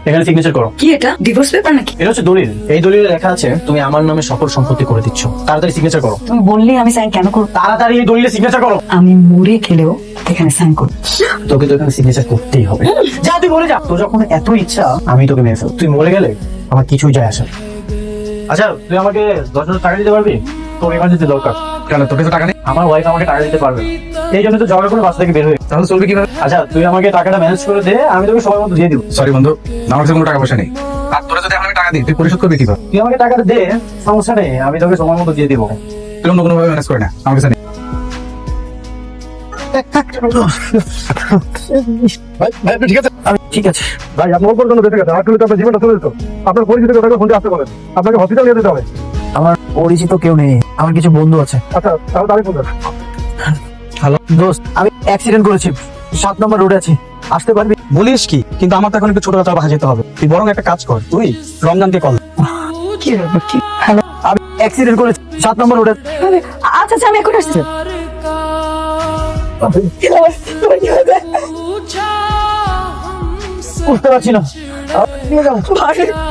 এখানে সিগনেচার করো। কি এটা ডিভোর্স পেপার নাকি? এটা হচ্ছে দলিল। এই দলিলে লেখা আছে তুমি আমার নামে সকল সম্পত্তি করে দিচ্ছ। তাড়াতাড়ি সিগনেচার করো। তুমি বললে আমি সাইন কেন করব? তাড়াতাড়ি এই দলিলে সিগনেচার করো। আমি মরে খেলেও এখানে সাইন করব। তোকে তো এখানে সিগনেচার করতেই হবে। যা তুই মরে যা। তোর যখন এত ইচ্ছা আমি তোকে মেরে ফেলব। তুই মরে গেলে আমার কিছুই যায় আসে না। আচ্ছা তুই আমাকে 10,000 টাকা দিতে পারবি? তোর ইমার্জেন্সি দরকার। কেন তোর কাছে টাকা নেই? আমার ওয়াইফ আমাকে টাকা দিতে পারবে না। এই জন্য তো ঝগড়া করে বাসা থেকে বের হয়ে। তাহলে চলবে কিভাবে? আচ্ছা তুই আমাকে টাকাটা ম্যানেজ করে দে, আমি তোকে সময় মতো দিয়ে দিব। সরি বন্ধু, আমার কাছে কোনো টাকা পয়সা নেই। আর তোরা যদি এখন আমি টাকা দিই তুই পরিশোধ করবি কিভাবে? তুই আমাকে টাকাটা দে, সমস্যা নেই, আমি তোকে সময় মতো দিয়ে দিব। তুই অন্য কোনো ভাবে ম্যানেজ করে না, আমার কাছে নেই। ঠিক আছে ঠিক আছে। ভাই আপনার উপর জন্য বেঁচে গেছে, আর কিন্তু আপনার জীবনটা চলে যেত। আপনার পরিচিত কথাকে ফোনটি আসতে বলেন, আপনাকে হসপিটাল নিয়ে যেতে হবে। আমার পরিচিত কেউ নেই, আমার কিছু বন্ধু আছে। আচ্ছা তাহলে আমি ফোন দেন। হ্যালো দোস্ত, আমি অ্যাক্সিডেন্ট করেছি, 7 নম্বর রোডে আছি, আসতে পারবি? বলিস কি? কিন্তু আমার তো এখন একটু ছোট কথা বাসা যেতে হবে। তুই বরং একটা কাজ কর, তুই রমজানকে কল। কি ব্যাপার? কি হ্যালো? আমি অ্যাক্সিডেন্ট করেছি, 7 নম্বর রোডে। আচ্ছা আচ্ছা আমি এখন আসছি। বুঝতে পারছি না।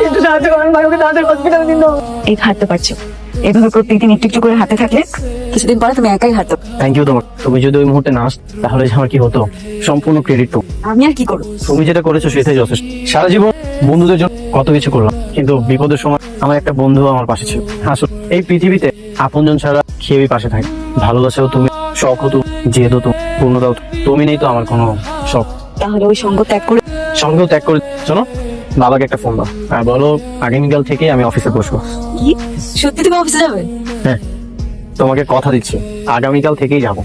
একটু সাহায্য করেন ভাই, ওকে তাড়াতাড়ি হসপিটালে নিন। এই হাঁটতে পারছো, এভাবে প্রত্যেকদিন একটু একটু করে হাঁটতে থাকলে কিছুদিন পরে তুমি একাই হাঁটতে পারবে। থ্যাংক ইউ তোমার। তুমি যদি ওই মুহূর্তে না আসতে তাহলে যে আমার কি হতো, সম্পূর্ণ ক্রেডিট তো। আমি আর কি করবো? তুমি যেটা করেছো সেটাই যথেষ্ট। সারা জীবন বন্ধুদের জন্য কত কিছু করলাম, কিন্তু বিপদের সময় আমার একটা বন্ধু আমার পাশে ছিল। আসলে এই পৃথিবীতে আপনজন ছাড়া কেউই পাশে থাকে। ভালোবাসাও তুমি, শখও তুমি, জেদও তুমি, পূর্ণতাও তুমি। তুমি নেই তো আমার কোনো শখ। তাহলে ওই সঙ্গ ত্যাগ করে সঙ্গেও ত্যাগ করে শোনো, বাবাকে একটা ফোন দাও আর বলো আগামীকাল থেকে আমি অফিসে বসবো। কি সত্যি তুমি অফিসে যাবে? হ্যাঁ, তোমাকে কথা দিচ্ছি, আগামীকাল থেকেই যাবো।